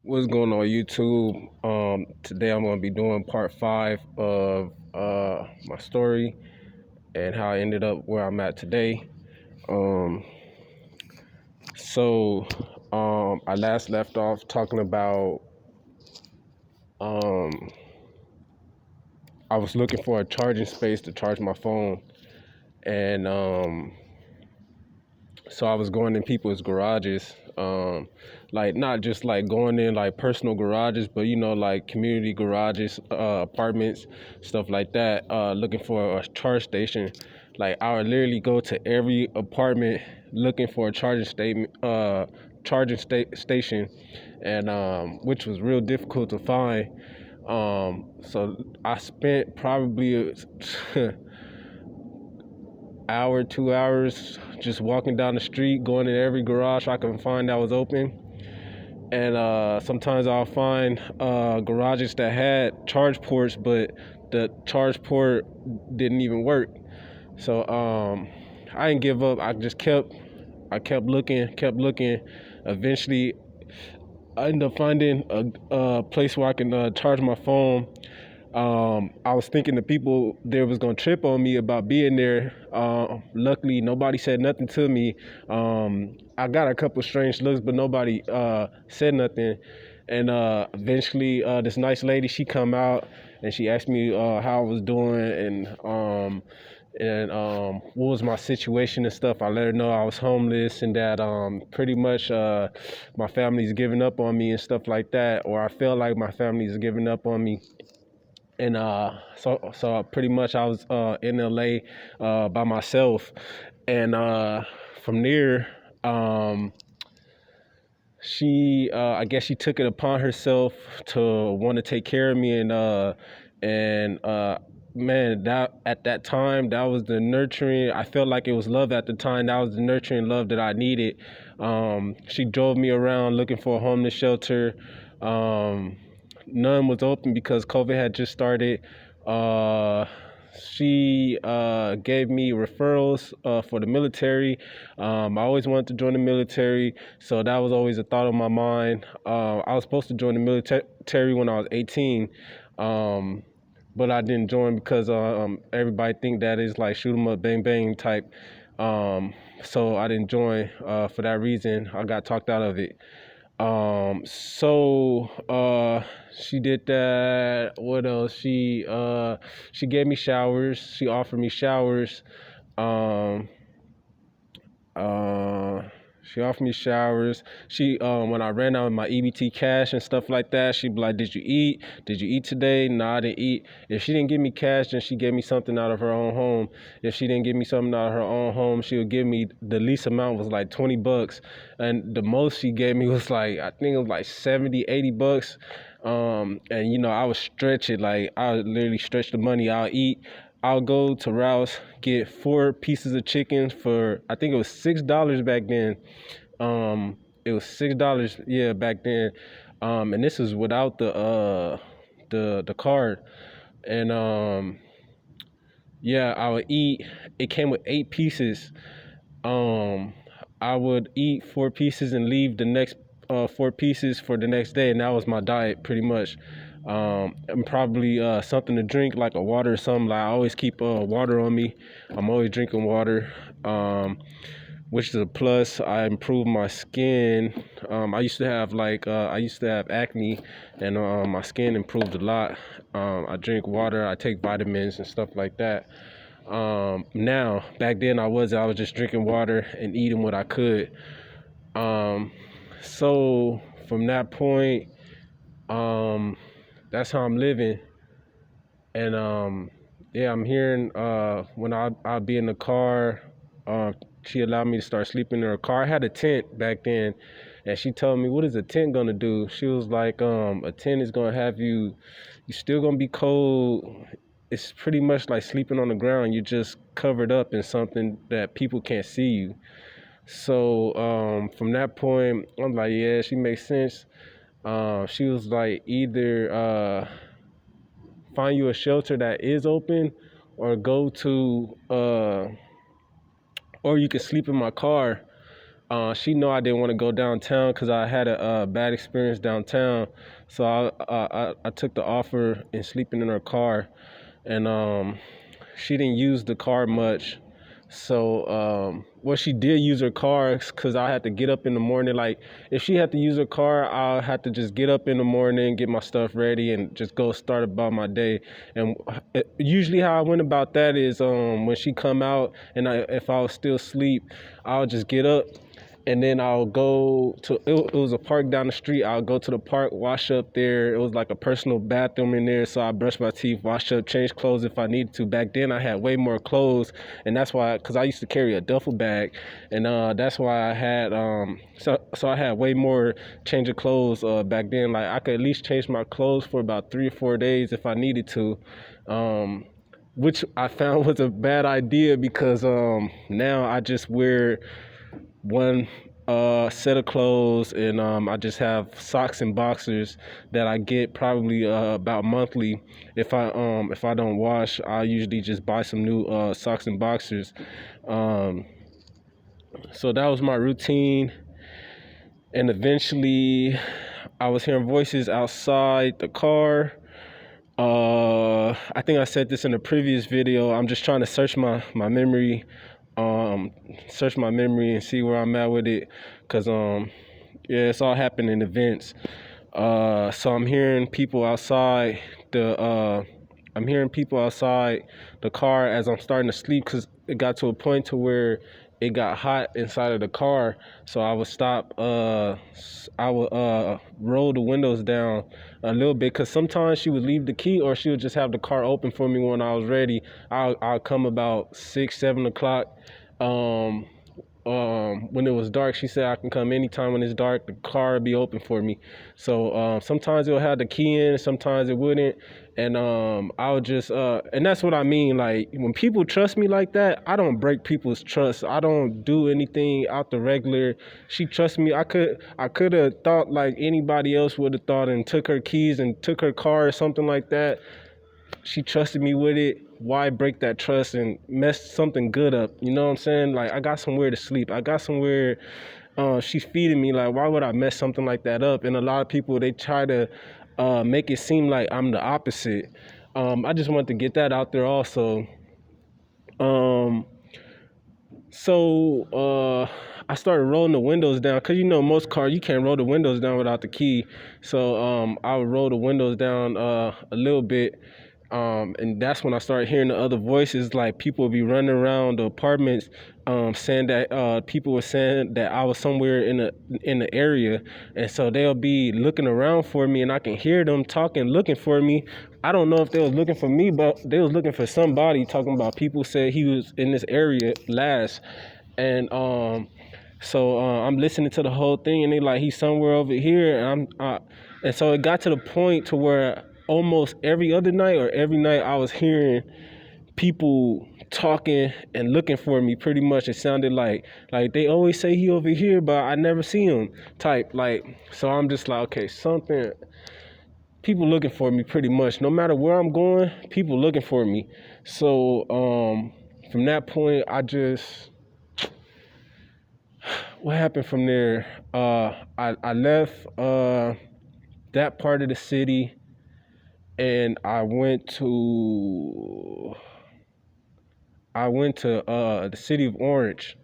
What's going on YouTube? Today I'm gonna be doing part 5 of my story and how I ended up where I'm at today. Um, so I last left off talking about um, I was looking for a charging space to charge my phone, and so I was going in people's garages, like not just like going in like personal garages, but like community garages, apartments, stuff like that, looking for a charge station. Like I would literally go to every apartment looking for a station, and which was real difficult to find. So I spent probably hour, 2 hours just walking down the street, going in every garage I can find that was open. And sometimes I'll find garages that had charge ports, but the charge port didn't even work. So I didn't give up. I kept looking. Eventually, I ended up finding a place where I can charge my phone. I was thinking the people there was gonna trip on me about being there. Luckily, nobody said nothing to me. I got a couple strange looks, but nobody said nothing. And eventually, this nice lady, she come out and she asked me how I was doing and what was my situation and stuff. I let her know I was homeless and that pretty much my family's giving up on me and stuff like that, or I felt like my family's giving up on me. And so pretty much I was in LA by myself, and from there, um, she I guess she took it upon herself to want to take care of me, and man, that at that time, that was the nurturing. I felt like it was love at the time. That was the nurturing love that I needed. She drove me around looking for a homeless shelter. um, None was open because COVID had just started. uh, she gave me referrals for the military. I always wanted to join the military, so that was always a thought on my mind. I was supposed to join the military when I was 18, um, but I didn't join because everybody think that is like shoot 'em up, bang bang type. So I didn't join for that reason. I got talked out of it. So she did that. What else? She gave me showers. She offered me showers. Um uh she offered me showers. She when I ran out of my EBT cash and stuff like that, she'd be like, "Did you eat? Did you eat today?" No, I didn't eat. If she didn't give me cash, then she gave me something out of her own home. If she didn't give me something out of her own home, she would give me the least amount was like $20, and the most she gave me was like, I think it was like 70, $80. And I would stretch it, like I would literally stretch the money. I'll go to Rouse, get 4 pieces of chicken for, I think it was $6 back then. It was $6, yeah, back then. And this is without the card. And yeah, I would eat. It came with 8 pieces. Um, I would eat 4 pieces and leave the next 4 pieces for the next day, and that was my diet pretty much. And probably something to drink, like a water or something. Like I always keep water on me. I'm always drinking water, which is a plus. I improved my skin. I used to have acne, and my skin improved a lot. I drink water. I take vitamins and stuff like that. Now, back then I was just drinking water and eating what I could. Um, so from that point, um, that's how I'm living. And yeah, I'm hearing when I'll be in the car, she allowed me to start sleeping in her car. I had a tent back then, and she told me, "What is a tent gonna do?" She was like, "A tent is gonna have you still gonna be cold. It's pretty much like sleeping on the ground. You're just covered up in something that people can't see you." So from that point, I'm like, yeah, she makes sense. She was like, either find you a shelter that is open, or go to, or you can sleep in my car. She know I didn't want to go downtown because I had a bad experience downtown. So I took the offer and sleeping in her car, and she didn't use the car much. So, well, she did use her car because I had to get up in the morning. Like, if she had to use her car, I had to just get up in the morning, get my stuff ready, and just go start about my day. And usually, how I went about that is, when she come out, and if I was still asleep, I'll just get up, and then I'll go to it was a park down the street. I'll go to the park, wash up there. It was like a personal bathroom in there, so I brush my teeth, wash up, change clothes if I needed to. Back then I had way more clothes, and that's why, because I used to carry a duffel bag, and that's why I had so I had way more change of clothes back then. Like, I could at least change my clothes for about 3 or 4 days if I needed to. Which I found was a bad idea because now I just wear one set of clothes, and I just have socks and boxers that I get probably about monthly. If I don't wash, I usually just buy some new socks and boxers. So that was my routine, and eventually I was hearing voices outside the car. I think I said this in a previous video. I'm just trying to search my memory, and see where I'm at with it, cause yeah, it's all happened in events. So I'm hearing people outside the car as I'm starting to sleep, cause it got to a point to where it got hot inside of the car. So I would stop. I would roll the windows down a little bit, because sometimes she would leave the key, or she would just have the car open for me when I was ready. I'll come about 6, 7 o'clock. When it was dark, she said I can come anytime when it's dark. The car would be open for me. So sometimes it'll have the key in, sometimes it wouldn't. And I would just and that's what I mean. Like, when people trust me like that, I don't break people's trust. I don't do anything out the regular. She trusts me. I could have thought like anybody else would have thought, and took her keys and took her car or something like that. She trusted me with it. Why break that trust and mess something good up? You know what I'm saying? Like, I got somewhere to sleep. I got somewhere. She's feeding me. Like, why would I mess something like that up? And a lot of people, they try to make it seem like I'm the opposite. I just want to get that out there also. I started rolling the windows down, because most cars, you can't roll the windows down without the key. So I would roll the windows down a little bit. And that's when I started hearing the other voices. Like, people would be running around the apartments, saying that people were saying that I was somewhere in the area, and so they'll be looking around for me, and I can hear them talking, looking for me. I don't know if they was looking for me, but they was looking for somebody. Talking about people said he was in this area last, and I'm listening to the whole thing, and they like, he's somewhere over here, and so it got to the point to where almost every other night or every night I was hearing people talking and looking for me. Pretty much it sounded like they always say he over here, but I never see him type. Like, so I'm just like, okay, something, people looking for me pretty much. No matter where I'm going, people looking for me. So from that point, what happened from there? I left that part of the city, and I went to the city of Orange.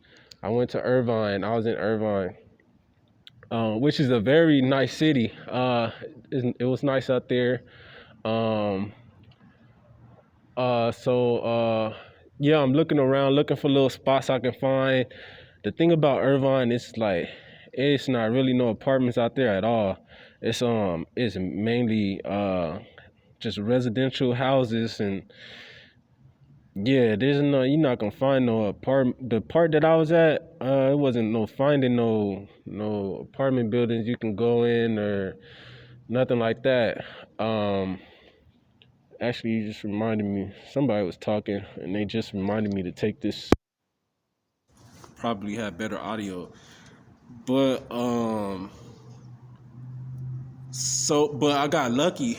I went to Irvine. I was in Irvine, which is a very nice city. It was nice out there. Yeah, I'm looking around, looking for little spots I can find. The thing about Irvine is, like, it's not really no apartments out there at all. It's mainly just residential houses, and yeah, you're not gonna find no apartment. The part that I was at, it wasn't finding no apartment buildings you can go in or nothing like that. Actually, you just reminded me, somebody was talking, and they just reminded me to take this. Probably have better audio, but but I got lucky,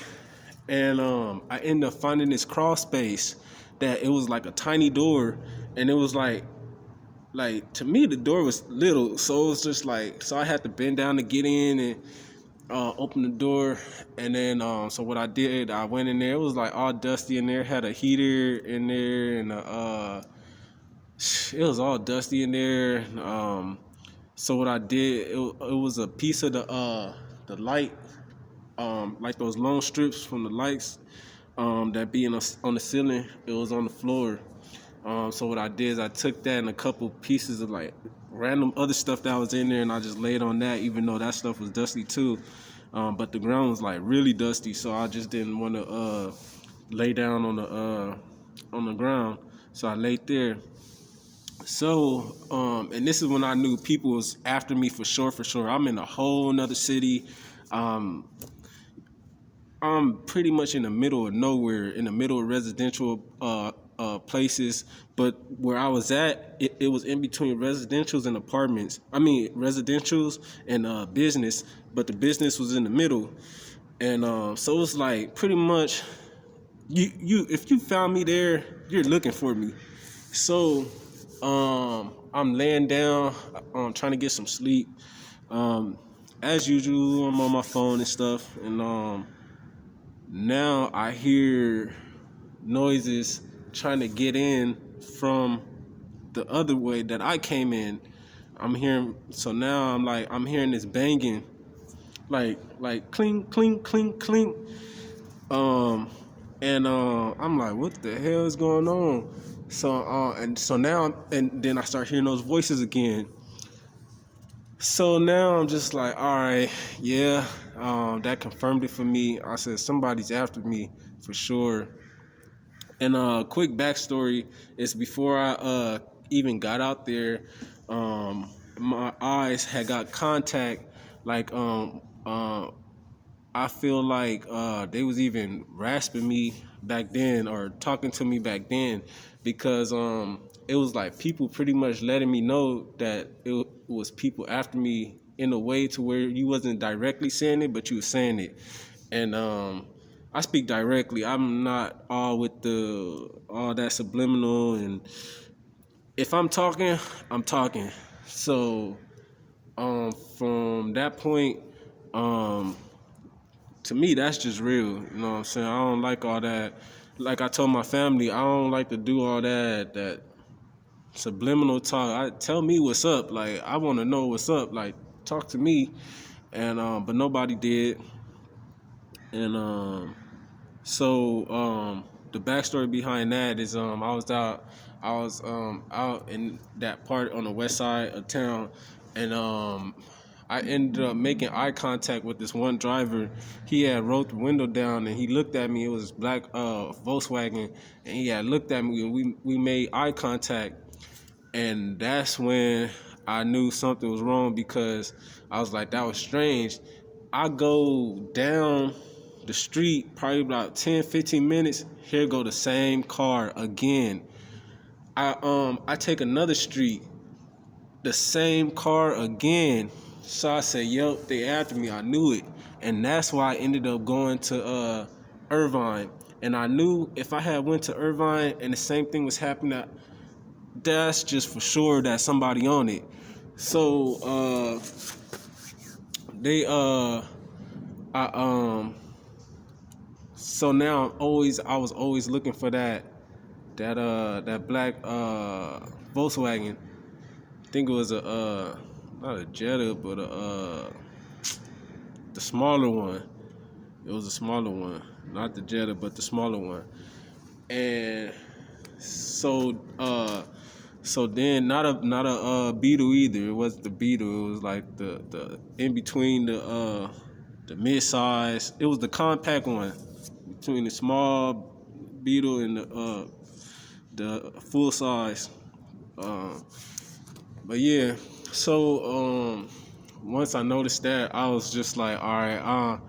and I ended up finding this crawl space that it was like a tiny door, and it was like like to me the door was little, so it was just like, so I had to bend down to get in and open the door. And then so what I did, I went in there. It was like all dusty in there. Had a heater in there, and it was all dusty in there. So what I did, it was a piece of the light, like those long strips from the lights, that be on the ceiling. It was on the floor. So what I did is I took that and a couple pieces of like random other stuff that was in there, and I just laid on that, even though that stuff was dusty too. But the ground was like really dusty, so I just didn't want to lay down on the ground. So I laid there. So and this is when I knew people was after me for sure, for sure. I'm in a whole nother city. Um, I'm pretty much in the middle of nowhere, in the middle of residential places. But where I was at, it was in between residentials and apartments. I mean, residentials and business, but the business was in the middle. And so it was like pretty much, you if you found me there, you're looking for me. So I'm laying down, trying to get some sleep. As usual, I'm on my phone and stuff, and now I hear noises trying to get in from the other way that I came in. I'm hearing, so now I'm hearing this banging, like clink, clink, clink, clink. And I'm like, what the hell is going on? So now, and then I start hearing those voices again. So now I'm just like, all right, yeah, that confirmed it for me. I said, somebody's after me for sure. And quick backstory is before I even got out there, my eyes had got contact. Like I feel like they was even rasping me back then or talking to me back then, because it was like people pretty much letting me know that it was people after me in a way to where you wasn't directly saying it, but you was saying it. And I speak directly. I'm not all with all that subliminal, and if I'm talking, I'm talking. So from that point, um to me, that's just real. You know what I'm saying? I don't like all that. Like I told my family, I don't like to do all that subliminal talk. Tell me what's up. Like I want to know what's up. Like talk to me. And but nobody did. And the backstory behind that is I was out in that part on the west side of town, and I ended up making eye contact with this one driver. He had rolled the window down and he looked at me. It was black Volkswagen, and he had looked at me, and we made eye contact. And that's when I knew something was wrong, because I was like, that was strange. I go down the street probably about 10-15 minutes, here go the same car again. I take another street, the same car again. So I said, yo, they after me. I knew it. And that's why I ended up going to Irvine. And I knew if I had went to Irvine and the same thing was happening, that's just for sure that somebody on it. So they so now I was always looking for that black Volkswagen. I think it was not a Jetta, but the smaller one. It was a smaller one, not the Jetta, but the smaller one. And so then not a Beetle either. It wasn't the Beetle. It was like the in between the mid-size. It was the compact one between the small Beetle and the full size. But yeah, so once I noticed that, I was just like, all right,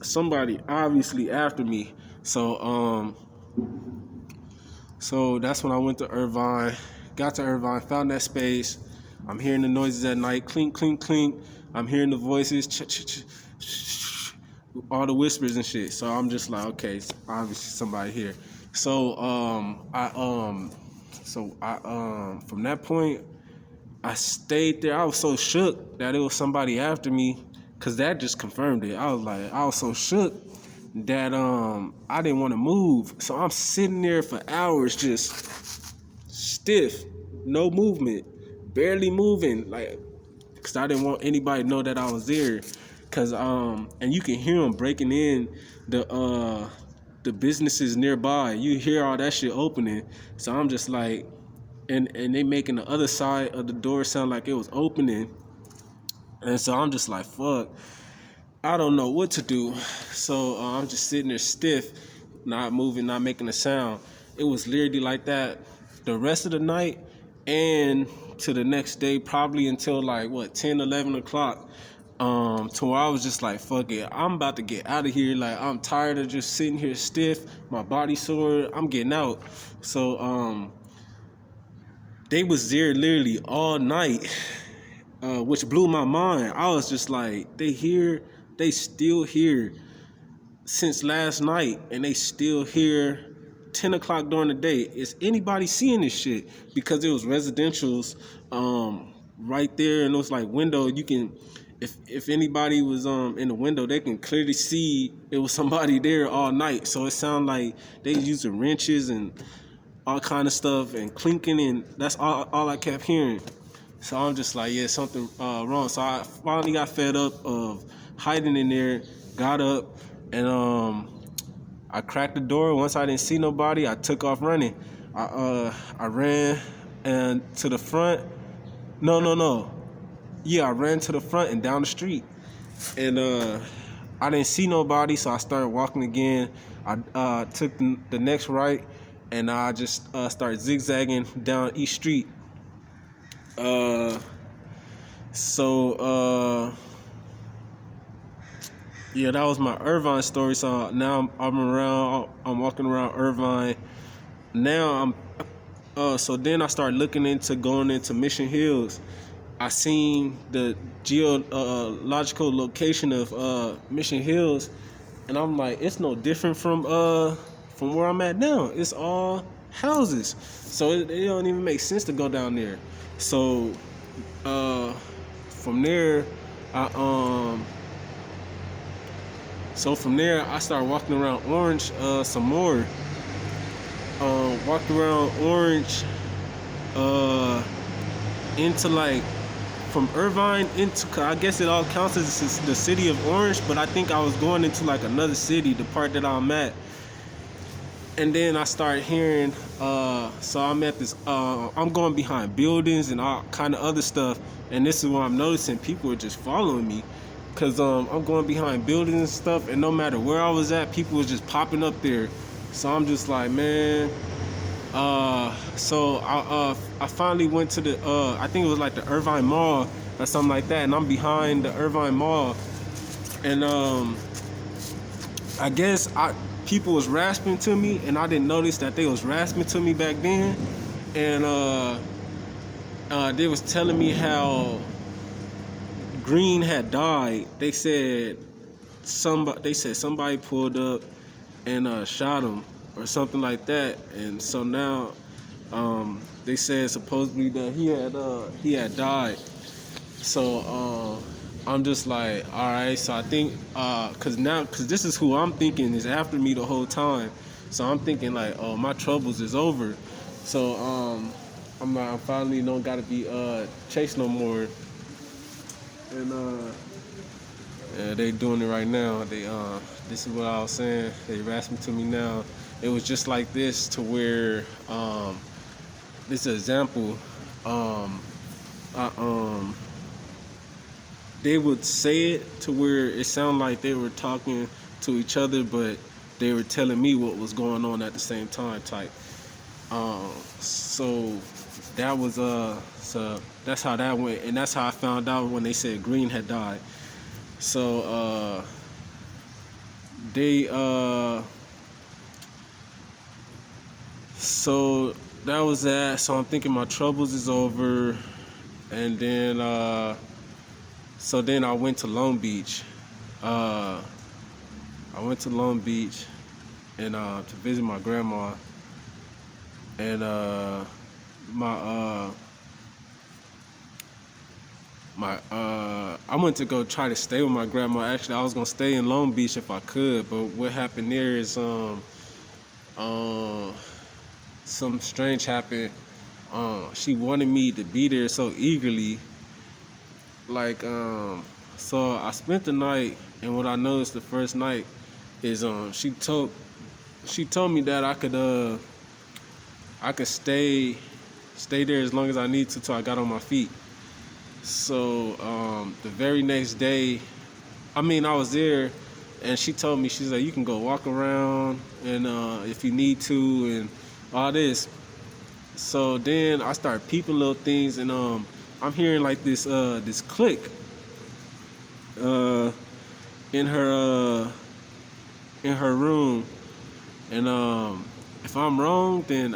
somebody obviously after me. So that's when I went to Irvine, got to Irvine, found that space. I'm hearing the noises at night, clink, clink, clink. I'm hearing the voices, all the whispers and shit. So I'm just like, okay, obviously somebody here. So I So I from that point I stayed there. I was so shook that it was somebody after me, cause that just confirmed it. I was so shook that I didn't want to move. So I'm sitting there for hours just stiff, no movement, barely moving, like, cause I didn't want anybody to know that I was there. Cause and you can hear them breaking in the businesses nearby. You hear all that shit opening. So I'm just like, and they making the other side of the door sound like it was opening. And so I'm just like, fuck, I don't know what to do. So I'm just sitting there stiff, not moving, not making a sound. It was literally like that the rest of the night and to the next day, probably until like what, 10, 11 o'clock. To where I was just like, fuck it, I'm about to get out of here. Like, I'm tired of just sitting here stiff, my body sore, I'm getting out. So they was there literally all night, which blew my mind. I was just like, they still here since last night, and they still here 10 o'clock during the day. Is anybody seeing this shit? Because it was residentials right there, and it was like window. You can, if anybody was in the window, they can clearly see it was somebody there all night. So it sounded like they using wrenches and all kind of stuff and clinking, and that's all I kept hearing. So I'm just like, yeah, something wrong. So I finally got fed up of hiding in there, got up, and I cracked the door. Once I didn't see nobody, I took off running. I ran and to the front. No. Yeah, I ran to the front and down the street, and I didn't see nobody, so I started walking again. I took the next right, and I just started zigzagging down East Street. Uh, so yeah, that was my Irvine story. So now I'm walking around Irvine. Now so then I started looking into going into Mission Hills. I seen the geological location of Mission Hills, and I'm like, it's no different from where I'm at now. It's all houses, so it don't even make sense to go down there. So from there, I from there I started walking around Orange some more. Walked around Orange into like from Irvine into, I guess it all counts as the city of Orange, but I think I was going into like another city, the part that I'm at. And then I started hearing, so I'm at this, I'm going behind buildings and all kind of other stuff. And this is what I'm noticing, people are just following me. Cause I'm going behind buildings and stuff, and no matter where I was at, people was just popping up there. So I'm just like, man. So I finally went to the, I think it was like the Irvine Mall or something like that, and I'm behind the Irvine Mall. And I guess people was rasping to me, and I didn't notice that they was rasping to me back then. And they was telling me how Green had died. They said somebody pulled up and shot him or something like that. And so now they said supposedly that he had died. So I'm just like, all right. So I think cause this is who I'm thinking is after me the whole time. So I'm thinking like, oh, my troubles is over. So I finally don't gotta be chased no more. And yeah, they doing it right now. This is what I was saying. They rasping to me now. It was just like this to where this example. They would say it to where it sounded like they were talking to each other, but they were telling me what was going on at the same time. Type. So that was so that's how that went, and that's how I found out when they said Green had died. So so that was that. So I'm thinking my troubles is over, and then so then I went to Long Beach. I went to Long Beach and to visit my grandma, and my I went to go try to stay with my grandma. Actually, I was gonna stay in Long Beach if I could, but what happened there is um something strange happened. She wanted me to be there so eagerly, like so I spent the night, and what I noticed the first night is she told me that I could stay there as long as I need to till I got on my feet. So the very next day, I mean, I was there, and she told me, she's like, you can go walk around, and if you need to, and all this. So then I started peeping little things, and I'm hearing like this click uh, in her room, and if I'm wrong, then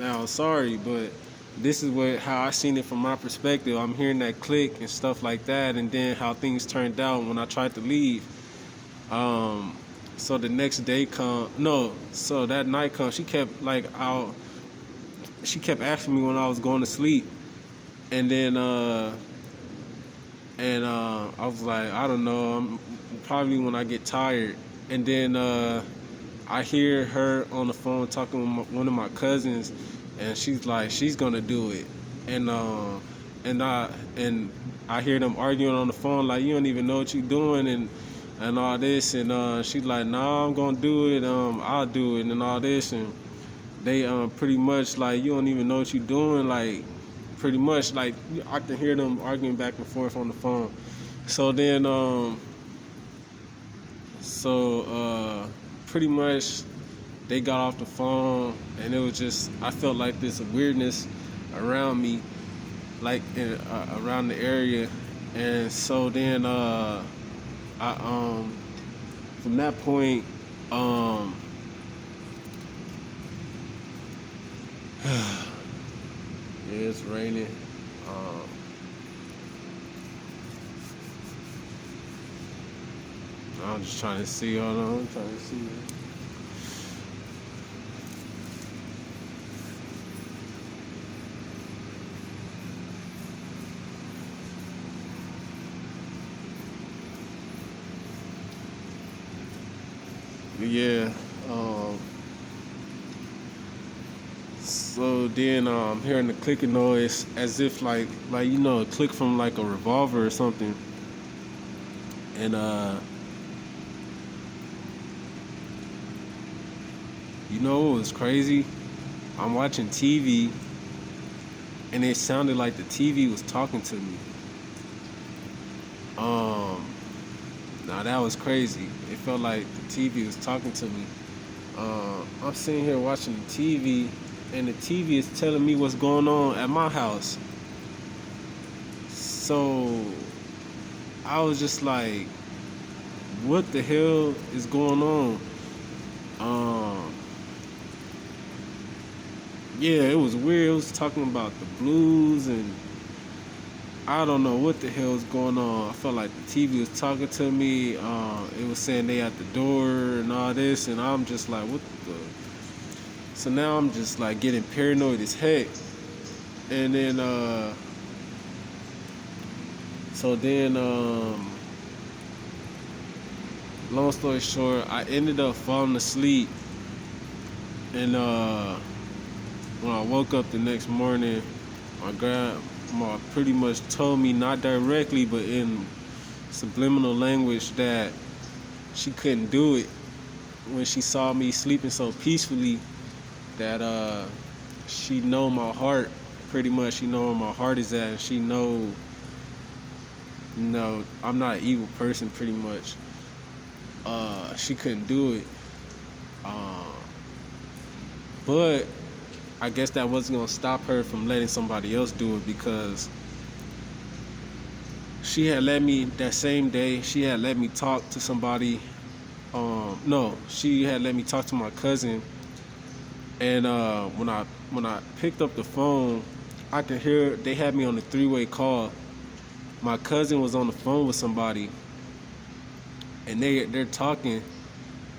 I'm sorry, but this is how I seen it from my perspective. I'm hearing that click and stuff like that, and then how things turned out when I tried to leave. Um, so the next day come, no, so that night come, she kept like out. She kept asking me when I was going to sleep, and then I was like, I don't know, probably when I get tired. And then I hear her on the phone talking with one of my cousins, and she's like, she's gonna do it, and and I and I hear them arguing on the phone like, you don't even know what you're doing, and all this, and she's like, nah, I'm gonna do it, I'll do it, and all this, and they pretty much like, you don't even know what you're doing, like pretty much like I can hear them arguing back and forth on the phone. So then so pretty much they got off the phone, and it was just, I felt like this weirdness around me, like around the area. And so then I from that point, um yeah, it's raining. um I'm just trying to see, hold on, I'm trying to see. Yeah. um So then I'm hearing the clicking noise as if like you know, a click from like a revolver or something. And you know what was crazy? I'm watching TV, and it sounded like the TV was talking to me. Um Now that was crazy. It felt like the TV was talking to me. I'm sitting here watching the TV, and the TV is telling me what's going on at my house. So I was just like, what the hell is going on? Um, yeah, it was weird. It was talking about the blues, and I don't know what the hell is going on. I felt like the TV was talking to me. It was saying they at the door and all this, and I'm just like, what the? So now I'm just like getting paranoid as heck. And then, so then, long story short, I ended up falling asleep, and when I woke up the next morning, my grandma pretty much told me, not directly, but in subliminal language, that she couldn't do it when she saw me sleeping so peacefully. That she know my heart, pretty much. She know where my heart is at, and she know, you know, I'm not an evil person, pretty much. She couldn't do it. Uh, but I guess that wasn't gonna stop her from letting somebody else do it, because she had let me, that same day, she had let me talk to somebody. No, she had let me talk to my cousin, and when I picked up the phone, I could hear they had me on a three-way call. My cousin was on the phone with somebody, and they're talking,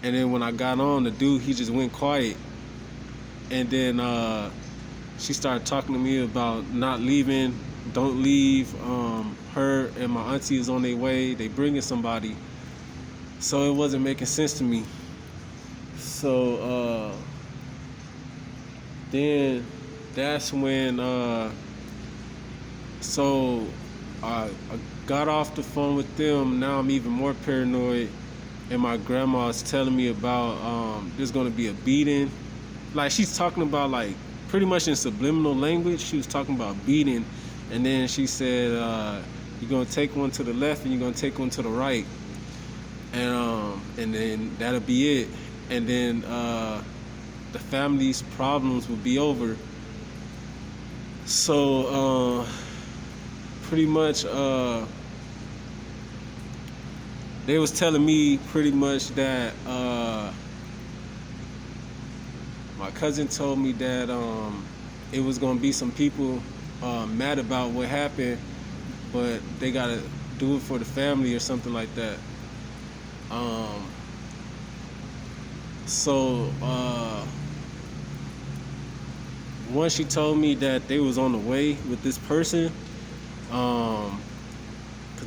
and then when I got on, the dude, he just went quiet, and then she started talking to me about not leaving, don't leave. Her and my auntie is on their way. They bringing somebody, so it wasn't making sense to me. So then that's when so I got off the phone with them. Now I'm even more paranoid, and my grandma's telling me about there's gonna be a beating. Like she's talking about like pretty much in subliminal language. She was talking about beating, and then she said you're gonna take one to the left and you're gonna take one to the right, and then that'll be it. And then the family's problems will be over. So pretty much they was telling me pretty much that my cousin told me that it was gonna be some people mad about what happened, but they gotta do it for the family or something like that. So once she told me that they was on the way with this person, cause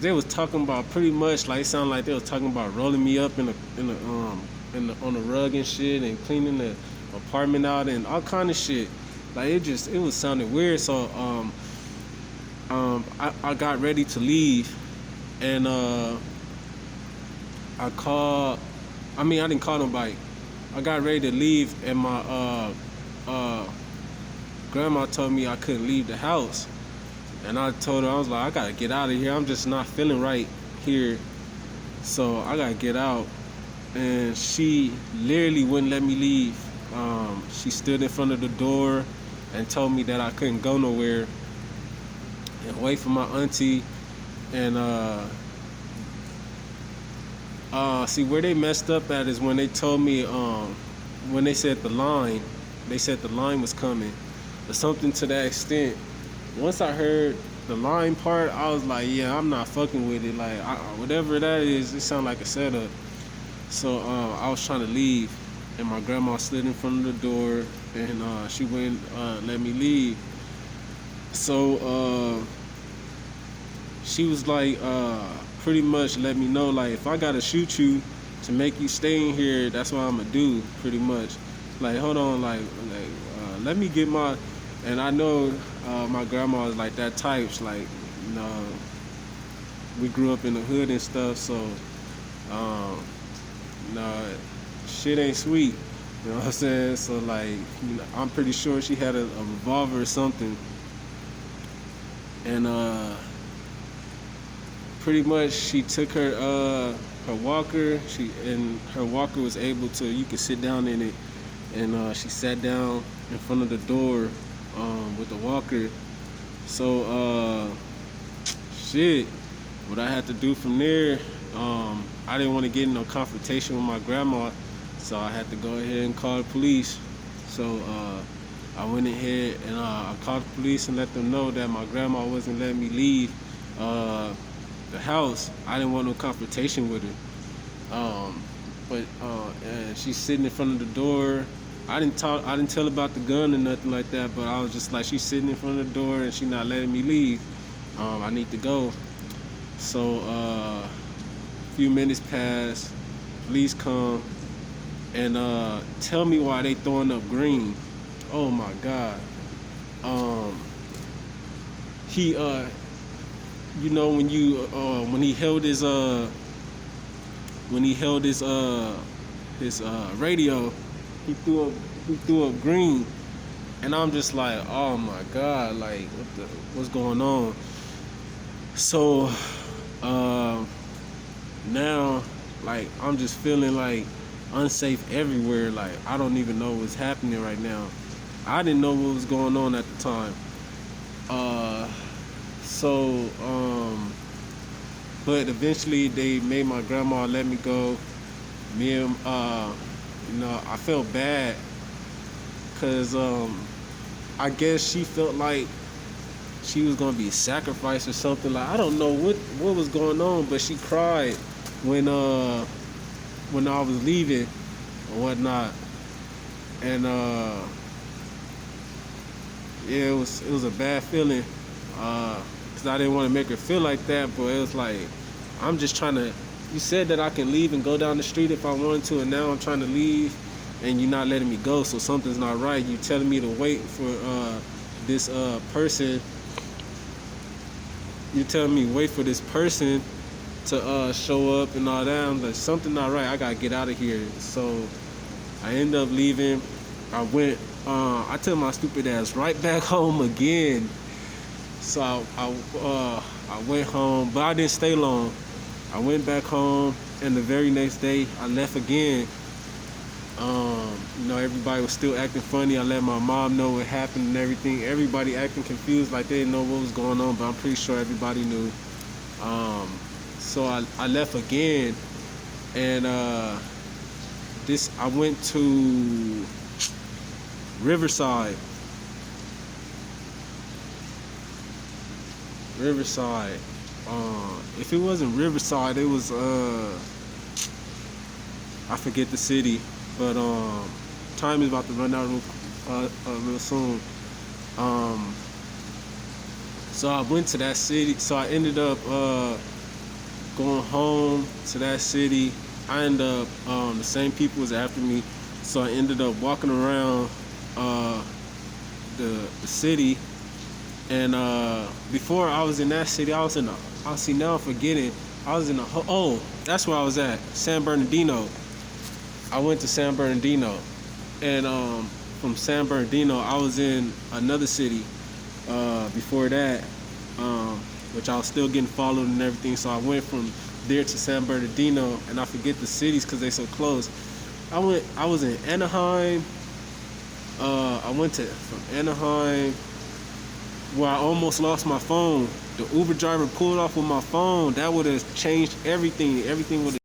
they was talking about pretty much like it sounded like they was talking about rolling me up on the rug and shit and cleaning the apartment out and all kind of shit. Like it was sounding weird. So I got ready to leave, and I didn't call nobody. I got ready to leave, and my grandma told me I couldn't leave the house. And I told her, I was like, I gotta get out of here. I'm just not feeling right here. So I gotta get out. And she literally wouldn't let me leave. She stood in front of the door and told me that I couldn't go nowhere and wait for my auntie. And see, where they messed up at is when they told me, when they said the line was coming or something to that extent. Once I heard the line part, I was like, yeah, I'm not fucking with it. Like, whatever that is, it sounded like a setup. So I was trying to leave, and my grandma slid in front of the door, and she wouldn't let me leave. So she was like, pretty much let me know, like, if I gotta shoot you to make you stay in here, that's what I'm gonna do, pretty much. Like, hold on, let me get my... And I know my grandma is like that type. She's like, you know, we grew up in the hood and stuff, so shit ain't sweet. You know what I'm saying? So like, you know, I'm pretty sure she had a revolver or something. And pretty much she took her walker. Her walker was able to, you could sit down in it, and she sat down in front of the door with the walker. So shit, what I had to do from there, I didn't want to get in no confrontation with my grandma, so I had to go ahead and call the police. So I went ahead and I called the police and let them know that my grandma wasn't letting me leave the house. I didn't want no confrontation with her. And she's sitting in front of the door. I didn't tell about the gun or nothing like that, but I was just like, she's sitting in front of the door and she's not letting me leave. I need to go. So a few minutes pass, police come and tell me why they throwing up green. Oh my God. He you know, when he held his radio, he threw up green, and I'm just like, oh my God, like what's going on? So now, like, I'm just feeling like unsafe everywhere. Like, I don't even know what's happening right now. I didn't know what was going on at the time. But eventually they made my grandma let me go. You know, I felt bad because I guess she felt like she was gonna be sacrificed or something. Like, I don't know what was going on, but she cried when I was leaving or whatnot. And Yeah, it was a bad feeling, cause I didn't want to make her feel like that, but it was like I'm just trying to. You said that I can leave and go down the street if I wanted to, and now I'm trying to leave, and you're not letting me go. So something's not right. You telling me to wait for this person. You telling me wait for this person to show up and all that. I'm like, something not right. I gotta get out of here. So I end up leaving. I went. I took my stupid ass right back home again. So I went home, but I didn't stay long. I went back home, and the very next day I left again. Everybody was still acting funny. I let my mom know what happened and everything. Everybody acting confused, like they didn't know what was going on, but I'm pretty sure everybody knew. So I left again, and I went to Riverside. Riverside. If it wasn't Riverside, it was I forget the city, but time is about to run out real soon. So I went to that city. So I ended up going home to that city. I ended up the same people was after me, so I ended up walking around the city. And before I was in that city, I was in now I'm forgetting. I was in that's where I was at, San Bernardino. I went to San Bernardino, and from San Bernardino, I was in another city before that, which I was still getting followed and everything. So I went from there to San Bernardino, and I forget the cities because they're so close. I was in Anaheim. I went from Anaheim, where I almost lost my phone. The Uber driver pulled off with my phone. That would have changed everything. Everything would have